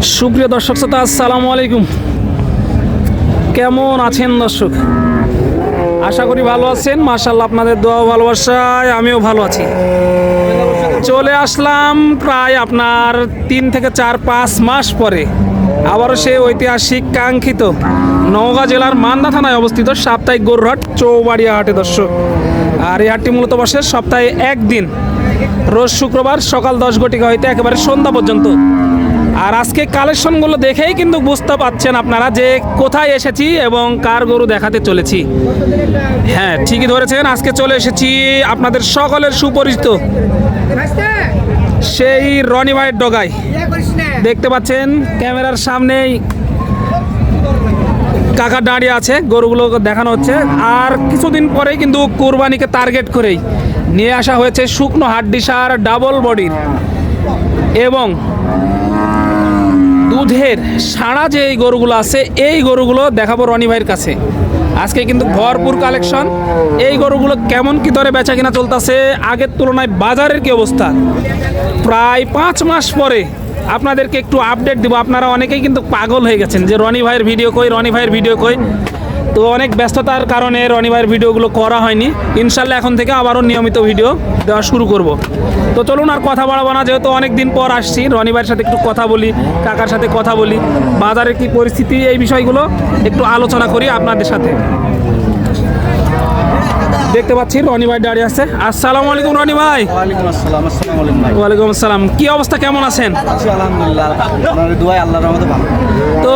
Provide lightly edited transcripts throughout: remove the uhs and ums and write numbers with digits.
সুপ্রিয় দর্শক শ্রোতা, আসসালামু আলাইকুম। কেমন আছেন দর্শক? আশা করি ভালো আছেন। মাশাআল্লাহ, আপনাদের দোয়া ভালোবাসায় আমিও ভালো আছি। চলে আসলাম প্রায় আপনার 3 থেকে 4-5 মাস পরে আবারও সেই ঐতিহাসিক কাঙ্ক্ষিত নওগাঁ জেলার মান্দা থানায় অবস্থিত সাপ্তাহিক গরুর হাট চৌবাড়িয়া হাটে দর্শক। আর এই হাটটি মূলত বসে সপ্তাহে একদিন, রোজ শুক্রবার সকাল 10 ঘটিকা হইতে একেবারে সন্ধ্যা পর্যন্ত। আর আজকে কালেকশনগুলো দেখেই কিন্তু বুঝতে পাচ্ছেন আপনারা যে কোথায় এসেছি এবং কার গরু দেখাতে চলেছি। হ্যাঁ, ঠিকই ধরেছেন, আজকে চলে এসেছি আপনাদের সকলের সুপরিচিত সেই রনি ভাইয়ের ডগায়। দেখতে পাচ্ছেন ক্যামেরার সামনেই কাকা দাঁড়িয়ে আছে, গরুগুলো দেখানো হচ্ছে। আর কিছুদিন পরেই কিন্তু কোরবানিকে টার্গেট করেই নিয়ে আসা হয়েছে শুকনো হাড্ডিসার ডাবল বডির এবং দুধের সারা যে এই গরুগুলো আছে, এই গরুগুলো দেখাবো রনি ভাইয়ের কাছে। আজকে কিন্তু ভরপুর কালেকশন। এই গরুগুলো কেমন কি দরে বেচা কিনা চলতেছে, আগের তুলনায় বাজারের কি অবস্থা, প্রায় 5 মাস পরে আপনাদেরকে একটু আপডেট দিব। আপনারা অনেকেই কিন্তু পাগল হয়ে গেছেন যে রনি ভাইয়ের ভিডিও কই, রনি ভাইয়ের ভিডিও কই। তো অনেক ব্যস্ততার কারণে রনি ভাইয়ের ভিডিওগুলো করা হয়নি। ইনশাল্লাহ এখন থেকে আবারও নিয়মিত ভিডিও দেওয়া শুরু করব। তো চলুন আর কথা বাড়াবো না, যেহেতু অনেক দিন পর আসছি, রনি ভাইয়ের সাথে একটু কথা বলি, কাকার সাথে কথা বলি, বাজারের কি পরিস্থিতি, এই বিষয়গুলো একটু আলোচনা করি আপনাদের সাথে। দেখতে পাচ্ছি রনি ভাই দাঁড়িয়ে আছে। আসসালামু আলাইকুম রনি ভাই। ওয়ালাইকুম আসসালাম। আসসালামু আলাইকুম ভাই। ওয়ালাইকুম আসসালাম। কি অবস্থা, কেমন আছেন? আছি আলহামদুলিল্লাহ, আপনার দোয়ায় আল্লাহর রহমতে ভালো। তো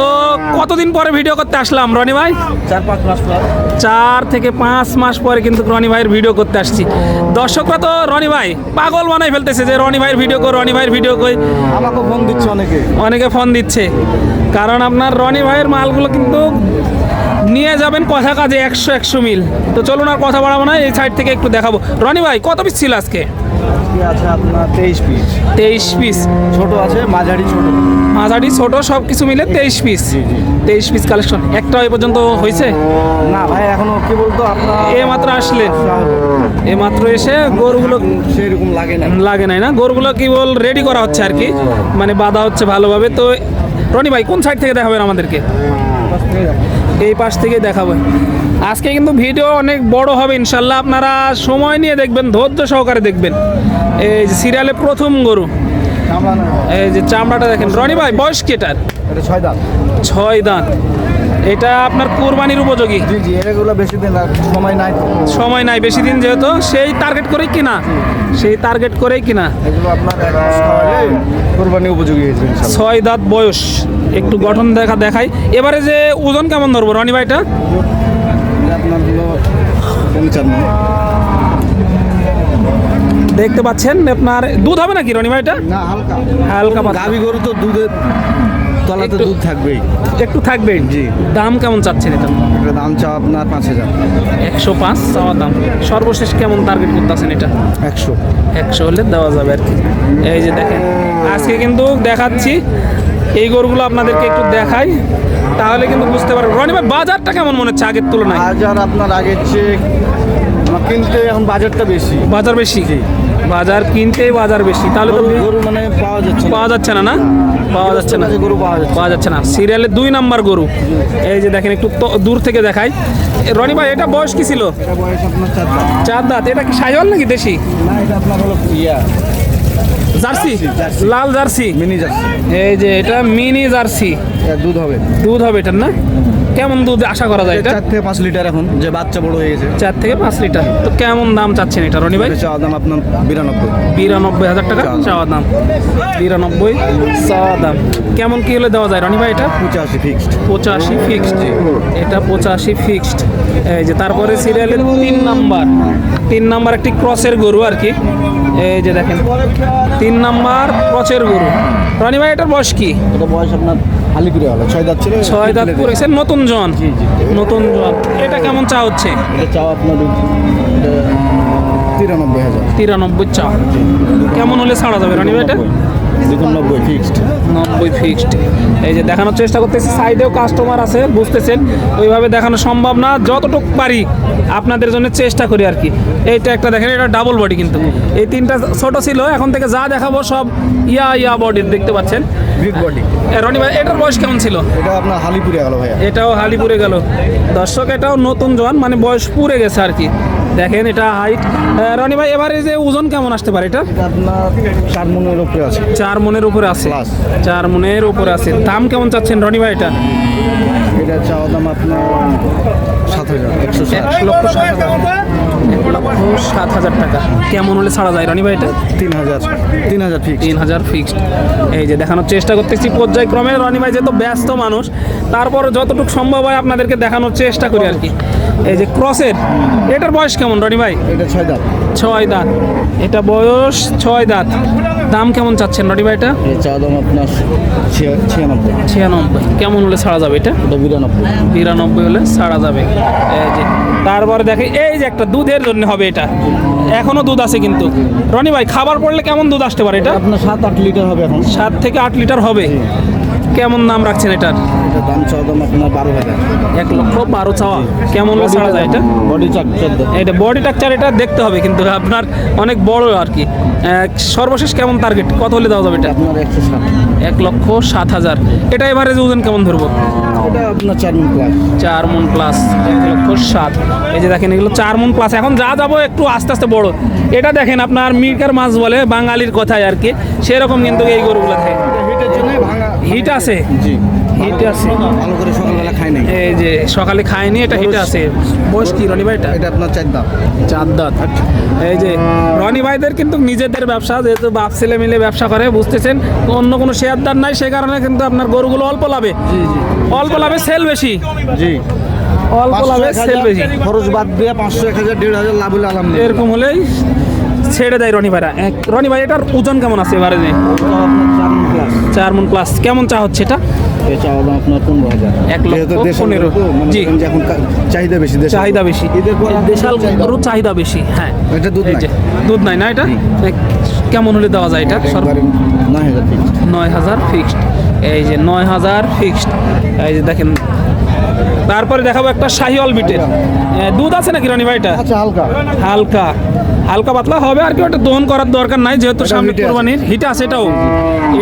কতদিন পরে ভিডিও করতে আসলাম রনি ভাই? 4-5 মাস পর। 4 থেকে 5 মাস পরে কিন্তু রনি ভাইয়ের ভিডিও করতে আসছি। দর্শকরা তো রনি ভাই পাগল বানাই ফেলতেছে যে রনি ভাইয়ের ভিডিও কই, রনি ভাইয়ের ভিডিও কই। আমাকে ফোন দিচ্ছে অনেকে ফোন দিচ্ছে, কারণ আপনার রনি ভাইয়ের মালগুলো কিন্তু নিয়ে যাবেন কথা কাজে 100 মিল। তো চলুন আর কথা বাড়াবো না, এই সাইড থেকে একটু দেখাবো। রনি ভাই কত পিস ছিল আজকে? আছে আপনার 23 পিস। 23 পিস। ছোট আছে, মাঝারি, ছোট, মাঝারি, ছোট সব কিছু মিলে 23 পিস। 23 piece collection. একটা এই পর্যন্ত হয়েছে না ভাই, এখনো কি বলতো আপনার মাত্র আসলেন, মাত্র এসে গরুগুলো সেরকম লাগে নাই না, গরুগুলো কি বল রেডি করা হচ্ছে আর কি, মানে বাঁধা হচ্ছে ভালোভাবে। তো রনি ভাই কোন সাইড থেকে দেখাবেন আমাদেরকে? এই পাশ থেকে দেখাবো। আজকে কিন্তু ভিডিও অনেক বড় হবে ইনশাল্লাহ, আপনারা সময় নিয়ে দেখবেন, ধৈর্য সহকারে দেখবেন। এই যে সিরিয়ালে প্রথম গরু, এই যে চামড়াটা দেখেন। রনি ভাই বয়স কি এটার? 6 দাঁত। 6 দাঁত। এটা আপনার কুরবানির উপযোগী? জি জি, এগুলো বেশি দিন সময় নাই বেশি দিন, যেহেতু সেই টার্গেট করেই কিনা, এগুলো আপনার 1 মাস খাওয়ালে কুরবানি উপযোগী হয়েছে ইনশাআল্লাহ। 6 দাঁত বয়স। একটু গঠন দেখাই। এবারে যে ওজন কেমন ধরবো রনি ভাইটা? আপনার হলো 55। দেখতে পাচ্ছেন আপনার দুধ হবে নাকি রনি ভাইটা? না, হালকা গাভী গরু তো দুধের তলাতে দুধ থাকবেই, একটু থাকবেই। জি। দাম কেমন চাচ্ছেন এটা? দাম চাও আপনার 5000। 105 চাওয়া দাম। সর্বশেষ কেমন টার্গেট করতেছেন এটা? 100 হলে দেওয়া যাবে আর কি। এই যে দেখেন, আজকে কিন্তু দেখাচ্ছি এই গরুগুলো আপনাদেরকে একটু দেখাই, তাহলে কিন্তু বুঝতে পারবেন। রনি ভাই বাজারটা কেমন মনে হচ্ছে আগের তুলনায়? বাজার আপনার আগের চেয়ে কিনতে এখন বাজারটা বেশি। বাজার বেশি? বাজার কিনতেই বাজার বেশি, তাহলে তো গরু মানে পাওয়া যাচ্ছে না গরু পাওয়া যাচ্ছে না। সিরিয়ালে 2 নাম্বার গরু। এই যে দেখেন, একটু দূর থেকে দেখাই। রনি ভাই এটা বয়স কি ছিল? এটা বয়স আপনার 4 দাঁত। এটা কি শাহিওয়াল নাকি দেশি? না, এটা আপনার হলো জার্সি, লাল জার্সি, মিনি জার্সি। এই যে এটা মিনি জার্সি। দুধ হবে এটার না? কেমন দুধ আশা করা যায় এটা? 4 থেকে 5 লিটার, এখন যে বাচ্চা বড় হয়ে গেছে। 4 থেকে 5 লিটার। তো কেমন দাম চাচ্ছেন এটা রনি ভাই? চাওয়া দাম আপনার 92,000 টাকা চাওয়া দাম। 92 চাওয়া দাম। কেমন কি হলে দেওয়া যায় রনি ভাই এটা? 85 ফিক্সড। 85 ফিক্সড। এটা 85 ফিক্সড। এই যে তারপরে সিরিয়ালের 3 নাম্বার একটি ক্রসের গরু আর কি। এই যে দেখেন 3 নাম্বার ক্রসের গরু। রনি ভাই এটার বয়স কি? এটা বয়স আপনার হালি করে হলো 6 দাঁত ছিল। 6 দাঁত করেছেন, নতুন জন। নতুন জন। এটা কেমন চা হচ্ছে? এটা চাও আপনার 93,000। 93 চা। কেমন হলে ছাড়া যাবে রনি ভাই এটা? দেখুন 90 ফিক্সড। 90 ফিক্সড। এই যে দেখানোর চেষ্টা করতেছি, সাইডেও কাস্টমার আছে, বুঝতেছেন ওইভাবে দেখানো সম্ভব না, যতটুকু পারি আপনাদের জন্য চেষ্টা করি আর কি। এইটা একটা দেখেন, এটা ডাবল বডি কিন্তু, এই তিনটা ছোট ছিল, এখন থেকে যা দেখাবো সব ইয়া বডির দেখতে পাচ্ছেন। Big body. রনি ভাই এটার বয়স কেমন ছিল? এটা আপনার হালিপুরে গেল ভাইয়া। এটাও হালিপুরে গেল দর্শক, এটাও নতুন জোয়ান, মানে বয়স পুরে গেছে আর কি। দেখেন এটা হাইট। রনি ভাই এবারে যে ওজন কেমন আসতে পারে এটা? এটা আপনার 4 মনের উপরে আছে। 4 মনের উপরে আছে। Plus। 4 মনের উপরে আছে। দাম কেমন চাচ্ছেন রনি ভাই এটা? এটা চাওয়া দাম আপনার 7,000। 1,07,000 টাকা। কেমন হলে ছাড়া যায় রনি ভাই এটা? 3,000 ফিক্সড। 3,000 ফিক্সড। এই যে দেখানোর চেষ্টা করতেছি পর্যায়ক্রমে, রনি ভাই যেহেতু ব্যস্ত মানুষ, তারপর যতটুকু সম্ভব হয় আপনাদেরকে দেখানোর চেষ্টা করি আর কি। এই যে ক্রসের, এটার বয়স কেমন রনি ভাই? এটা 6 দাঁত। 6 দাঁত। এটা বয়স 6 দাঁত। দাম কেমন চাচ্ছেন রনি ভাই এটা? এটা চাওয়া দাম আপনার 96। 96। কেমন হলে ছাড়া যাবে এটা? এটা 92। 92 হলে ছাড়া যাবে। এই যে তারপরে দেখে এই যে একটা দুধের জন্য হবে এটা, এখনো দুধ আছে কিন্তু। রনি ভাই খাবার পড়লে কেমন দুধ আসতে পারে এটা? আপনার 7-8 লিটার হবে এখন। 7 থেকে 8 লিটার হবে। কেমন দাম রাখছেন এটার? এটা দাম চাওয়া দাম আপনার 12,000। 1,12,000 চাওয়া। কেমন হলে ছাড়া যায় এটা? বডি 14। এটা বডি স্ট্রাকচার, এটা দেখতে হবে কিন্তু আপনার অনেক বড় আর কি। সর্বশেষ কেমন টার্গেট, কত হলে দেওয়া যাবে এটা? আপনার 107। 1,07,000। এটা এভারেজ ওজন কেমন ধরবো? এটা আপনার 4 মন প্লাস। 4 মন প্লাস। 1,07,000। এই যে দেখেন এগুলো 4 মন প্লাস। এখন যা যাবো একটু আস্তে আস্তে বড়। এটা দেখেন আপনার মিরকার মাছ বলে বাঙালির কথায় আর কি, সেরকম কিন্তু এই গরুগুলো থাকে। হিটের জন্য ভাঙা। হিট আছে। জি। হিট আছে। ভালো করে সকালবেলা খাই নাই। এই যে সকালে খায়নি, এটা হিট আছে। বয়স কি রনি ভাই এটা? এটা আপনার 4 দাঁত। 4 দাঁত। এই যে রনি ভাইদের কিন্তু নিজেদের ব্যবসা, যেহেতু বাপ ছেলে মিলে ব্যবসা করে, বুঝতেছেন অন্য কোনো শেয়ারদার নাই, সে কারণে কিন্তু আপনার গরুগুলো অল্প লাভে, জি জি। অল্প লাভে সেল বেশি। জি। অল্প লাভে সেল বেশি। খরচ বাদ দিয়ে 500, 1,000, 1,500 লাভ হলে আলহামদুলিল্লাহ। এরকম হলেই ছেড়ে দেয় রনি ভাইরা। রনি ভাই এটার ওজন কেমন আছে এবারে? এটা আপনার 4 মন প্লাস। 4 মন প্লাস। কেমন চা হচ্ছে এটা? এটা চাওয়া দাম আপনার 15,000। 1,15,000। জি। এখন চাহিদা বেশি। চাহিদা বেশি। ঈদের পর দেশাল গরুর চাহিদা বেশি। হ্যাঁ। এটা দুধ এই নাই। যে দুধ নাই না এটা? কেমন হলে দেওয়া যায় এটা? একবারে 9,000 ফিক্সড। 9,000 ফিক্সড। এই যে 9,000 ফিক্সড। এই যে দেখেন, তারপরে দেখাবো একটা শাহিওয়াল বিটের। দুধ আছে নাকি রনি ভাই এটা? আচ্ছা, হালকা। হালকা হালকা পাতলা হবে আর কি, ওটা দহন করার দরকার নাই, যেহেতু এটা সামনে হিটে আছে। কোরবানির। হিটে আছে এটাও।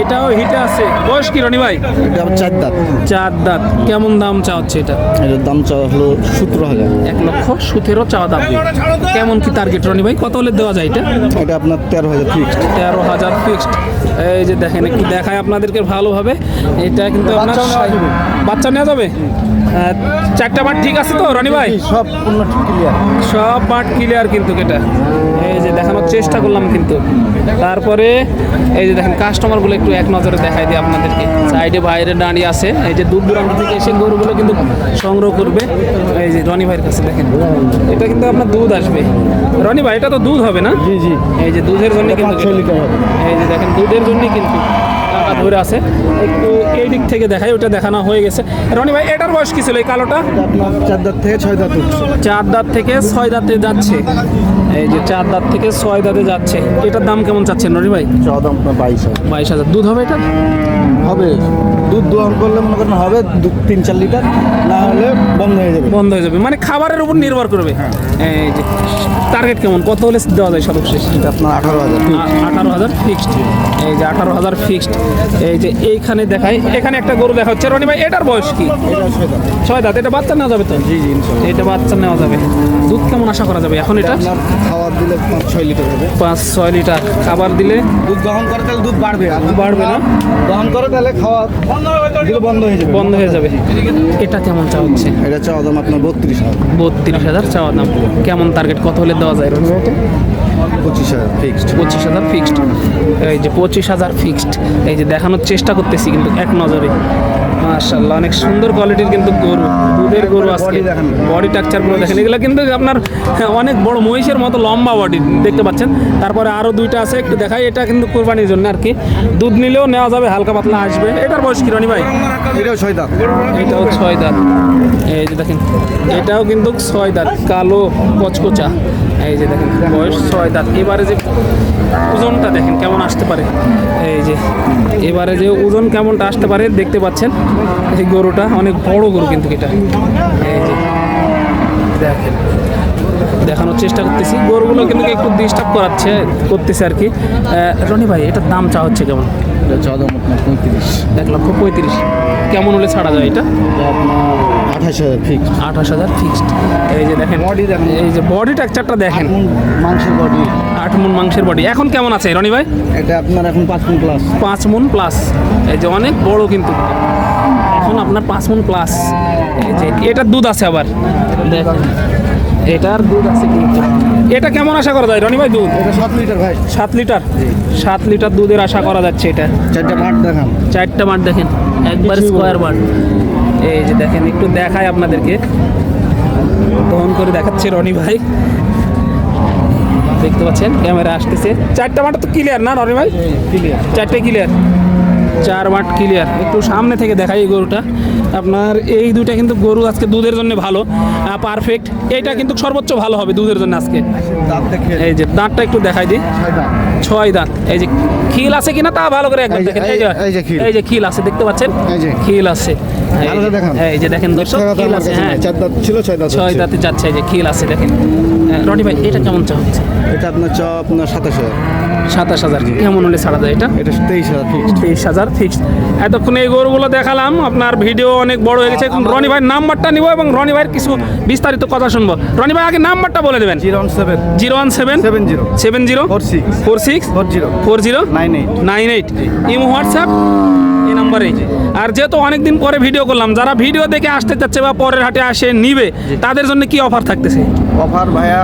এটাও হিটে আছে। বয়স কি রনি ভাই? এটা আবার 4 দাঁত। 4 দাঁত। কেমন দাম চা হচ্ছে এটা? এটার দাম চাওয়া হলো 17,000। 1,17,000 চাওয়া দাম। কেমন কি টার্গেট রনি ভাই, কত হলে দেওয়া যায় এটা? এটা আপনার 13,000 ফিক্সড। 13,000 ফিক্সড। এই যে দেখেন, একটু দেখায় আপনাদেরকে ভালোভাবে। এটা কিন্তু আপনার বাচ্চাও নেওয়া যাবে। বাচ্চা নেওয়া যাবে। 4টা বাট ঠিক আছে তো রনি ভাই? সব পূর্ণ ক্লিয়ার। সব পার্ট ক্লিয়ার কিন্তু এটা। এই যে দেখানোর চেষ্টা করলাম কিন্তু। তারপরে এই যে দেখেন কাস্টমারগুলো একটু এক নজরে দেখাই দিই আপনাদেরকে। সাইডে বাইরে দাঁড়িয়ে আছে, এই যে দূর দূরান্ত থেকে এসে গরুগুলো কিন্তু সংগ্রহ করবে। এই যে রনি ভাইয়ের কাছে দেখেন, এটা কিন্তু আপনার দুধ আসবে। রনি ভাই এটা তো দুধ হবে না? জি জি। এই যে দুধের জন্য কিন্তু 5-6 লিটার হবে। এই যে দেখেন দুধের জন্য কিন্তু টাকা ধরে আছে। একটু এই দিক থেকে দেখাই, ওটা দেখানো হয়ে গেছে। রনি ভাই এটার বয়স কি ছিল এই কালোটা? এটা আপনার 4 দাঁত থেকে 6 দাঁত উঠছে। 4 দাঁত থেকে 6 দাঁতে যাচ্ছে। এই যে 4 দাঁত থেকে 6 দাঁতে যাচ্ছে। এটার দাম কেমন চাচ্ছেন রনি ভাই? চাওয়া দাম আপনার 22,000 22,000। দুধ হবে এটা? হবে। দুধ দোহন করলে মনে করেন হবে 3-4 লিটার, না হলে বন্ধ হয়ে যাবে। বন্ধ হয়ে যাবে, মানে খাবারের উপর নির্ভর করবে। এই যে টার্গেট কেমন, কত হলে দেওয়া যায় সর্বশেষ? এটা আপনার 18,000। 18,000 ফিক্সড। এই যে 18,000 ফিক্সড। এই যে এইখানে দেখাই, এখানে একটা গরু দেখা হচ্ছে রনি ভাই, এটার বয়স কি? এটা 6 দাঁত। 6 দাঁত। এটা বাচ্চা নেওয়া যাবে তো? জি জি, ইনশাআল্লাহ। এটা বাচ্চা নেওয়া যাবে। দুধ কেমন আশা করা যাবে এখন এটা? আপনার খাবার দিলে 5-6 লিটার হবে। 5-6 লিটার খাবার দিলে দুধ দহন করে তাহলে দুধ বাড়বে। আর যদি বাড়বে না? দহন করে তাহলে খাওয়া দিলে বন্ধ হয়ে যাবে। বন্ধ হয়ে যাবে। এটা কেমন চা হচ্ছে? এটা চাওয়া দাম আপনার 32,000। 32,000 চাওয়া দাম। কেমন টার্গেট, কত হলে দেওয়া যায় রনি ভাই এটা? 25,000 ফিক্সড। 25,000 ফিক্সড। এই যে 25,000 ফিক্সড। এই যে দেখানোর চেষ্টা করতেছি কিন্তু এক নজরে। মাশাআল্লাহ, অনেক সুন্দর কোয়ালিটির কিন্তু গরু, দুধের গরু আজকে। Body দেখেন। বডি স্ট্রাকচারগুলো দেখেন, এগুলো কিন্তু আপনার অনেক বড় মহিষের মতো লম্বা বডি দেখতে পাচ্ছেন। তারপরে আরও দুইটা আছে, একটু দেখাই। এটা কিন্তু কোরবানির জন্য আর কি, দুধ নিলেও নেওয়া যাবে, হালকা পাতলা আসবে। এটার বয়স কি রনি ভাই? এটাও 6 দাঁত। এটাও 6 দাঁত। এই যে দেখেন, এটাও কিন্তু 6 দাঁত, কালো কচকচা। এই যে দেখেন বয়স 6 দাঁত। এবারে যে ওজনটা দেখেন কেমন আসতে পারে, এই যে এবারে যে ওজন কেমনটা আসতে পারে দেখতে পাচ্ছেন। এই গরুটা অনেক বড় গরু কিন্তু এটা, এই যে দেখেন দেখানোর চেষ্টা করতেছি। গরুগুলো কিন্তু একটু ডিস্টার্ব করতেছে আর কি। রনি ভাই এটার দাম চা হচ্ছে কেমন? 1,35,000। কেমন হলে ছাড়া যায় এটা? 28,000 ফিক্স। 28,000 ফিক্সড। এই যে দেখেন Body দেখেন। এই যে বডি টেক্সচারটা দেখেন, মাংসের বডি 8 মণ মাংসের বডি। এখন কেমন আছে রনি ভাই? এটা আপনার এখন 5 মণ প্লাস। 5 মণ প্লাস। এই যে অনেক বড় কিন্তু এখন আপনার 5 মণ প্লাস। এই যে এটার দুধ আছে আবার দেখেন, এটার দুধ আছে কিন্তু। এটা কেমন আশা করা যায় রনি ভাই দুধ? এটা 7 লিটার ভাই। 7 লিটার। 7 লিটার দুধের আশা করা যাচ্ছে এটা। 4টা মাঠ দেখান। 4টা মাঠ দেখেন, একবার স্কোয়ার মাঠ। এই যে দেখেন একটু দেখায় আপনাদেরকে, দহন করে দেখাচ্ছে রনি ভাই, দেখতে পাচ্ছেন ক্যামেরা আসতেছে। 4টা মাঠ তো ক্লিয়ার না রনি ভাই? ক্লিয়ার। 4টে ক্লিয়ার, 4 মাঠ ক্লিয়ার। একটু সামনে থেকে দেখাই এই গরুটা আপনার। এই দুইটা কিন্তু গরু আজকে দুধের জন্য ভালো, পারফেক্ট। এইটা কিন্তু সর্বোচ্চ ভালো হবে দুধের জন্য আজকে। দাঁত দেখে এই যে দাঁতটা একটু দেখাই দিই, 6 দাঁত। এই যে খিল আছে কিনা তা ভালো করে একবার এই যে- দেখেন। এই যে খিল। এই যে খিল আছে দেখতে পাচ্ছেন, এই যে। খিল আছে। এই ভালো করে দেখান। এই যে দেখেন দর্শক খিল আছে, হ্যাঁ 4 দাঁত ছিল, 6 দাঁত 6 দাঁতে যাচ্ছে। এই যে খিল আছে দেখেন। রনি ভাই এটা কেমন চা হচ্ছে? এটা আপনার আপনার 27,000। 27,000। কেমন হলে ছাড়া যায় এটা? এটা 23,000 ফিক্স। 23,000 ফিক্সড। এতক্ষণ এই গরুগুলো দেখালাম, আপনার ভিডিও অনেক বড় হয়ে গেছে। এখন রনি ভাইয়ের নাম্বারটা নিব এবং রনি ভাইয়ের কিছু বিস্তারিত কথা শুনবো। রনি ভাই আগে নাম্বারটা বলে দেবেন। 017 017 70 70 46 46 40 40 98। 98। ইমো হোয়াটসঅ্যাপ এই নাম্বারে। আর যেহেতু অনেকদিন পরে ভিডিও করলাম, যারা ভিডিও দেখে আসতে চাচ্ছে বা পরের হাটে আসে নিবে, তাদের জন্য কি অফার থাকতেছে? অফার ভাইয়া,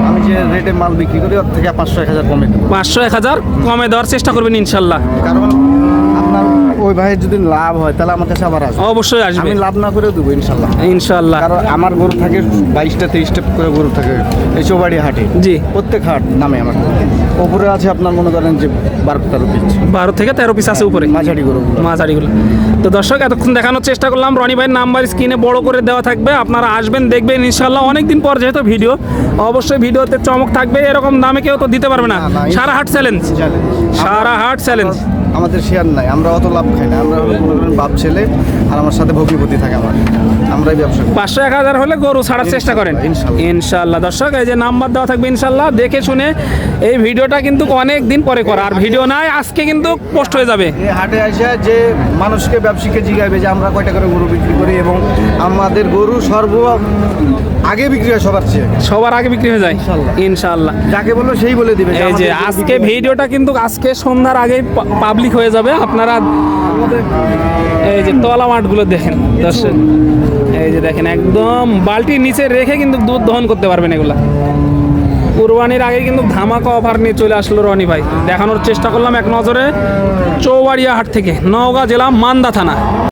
আমি যে রেটে মাল বিক্রি করি ওর থেকে 500-1000 কমে দেবো। 500-1000 কমে দেওয়ার চেষ্টা করবেন ইনশাল্লাহ। কারণ আপনার ওই ভাইয়ের যদি লাভ হয় তাহলে আমার কাছে আবার আসবে। অবশ্যই আসবে আমি লাভ না করে দেবো ইনশাল্লাহ। ইনশাল্লাহ। কারণ আমার গরু থাকে 22টা-23টা করে গরু থাকে এই চৌবাড়ি হাটে। জি। প্রত্যেক হাট নামে আমার উপরে আছে আপনার মনে করেন যে 12-13 পিস 12 থেকে 13 পিস আছে উপরে মাঝারি গরু। মাঝারিগুলো। তো দর্শক এতক্ষণ দেখানোর চেষ্টা করলাম। রনি ভাইয়ের নাম্বার স্ক্রিনে বড় করে দেওয়া থাকবে, আপনারা আসবেন দেখবেন ইনশাল্লাহ। অনেকদিন পর যেহেতু ভিডিও, অবশ্যই ভিডিওতে চমক থাকবে। এরকম দামে কেউ তো দিতে পারবে না। না, না, সারা হাট চ্যালেঞ্জ, সারা হাট চ্যালেঞ্জ। আমাদের শেয়ার নাই, আমরা অত লাভ খাই না। আমরা হলো মনে করেন বাপ ছেলে আর আমার সাথে ভগ্নিপতি থাকে আমার, আমরাই ব্যবসা করি। 500-1000 হলে গরু ছাড়ার চেষ্টা করেন ইনশাল্লাহ। ইনশাল্লাহ। দর্শক এই যে নাম্বার দেওয়া থাকবে ইনশাল্লাহ, দেখে শুনে। এই ভিডিওটা কিন্তু অনেক দিন পরে করা, আর ভিডিও নাই আজকে কিন্তু পোস্ট হয়ে যাবে। এই হাটে আসে যে মানুষকে ব্যবসায়ীকে জিগাইবে যে আমরা কয়টা করে গরু বিক্রি করি এবং আমাদের গরু আগে বিক্রি হয় সবার চেয়ে। সবার আগে বিক্রি হয়ে যায় ইনশাল্লাহ। ইনশাল্লাহ। যাকে বললো সেই বলে দিবে এই যে আজকে ভিডিওটা কিন্তু আজকে সন্ধ্যার আগে পাবলিক হয়ে যাবে। আপনারা এই যে তলা মাঠগুলো দেখেন দর্শক, এই যে দেখেন একদম বালতির নিচে রেখে কিন্তু দুধ দহন করতে পারবেন এগুলা। কুরবানির আগে কিন্তু ধামাকা অফার নিয়ে চলে আসলো রনি ভাই। দেখানোর চেষ্টা করলাম এক নজরে চৌবাড়িয়া হাট থেকে, নওগাঁ জেলা মান্দা থানা।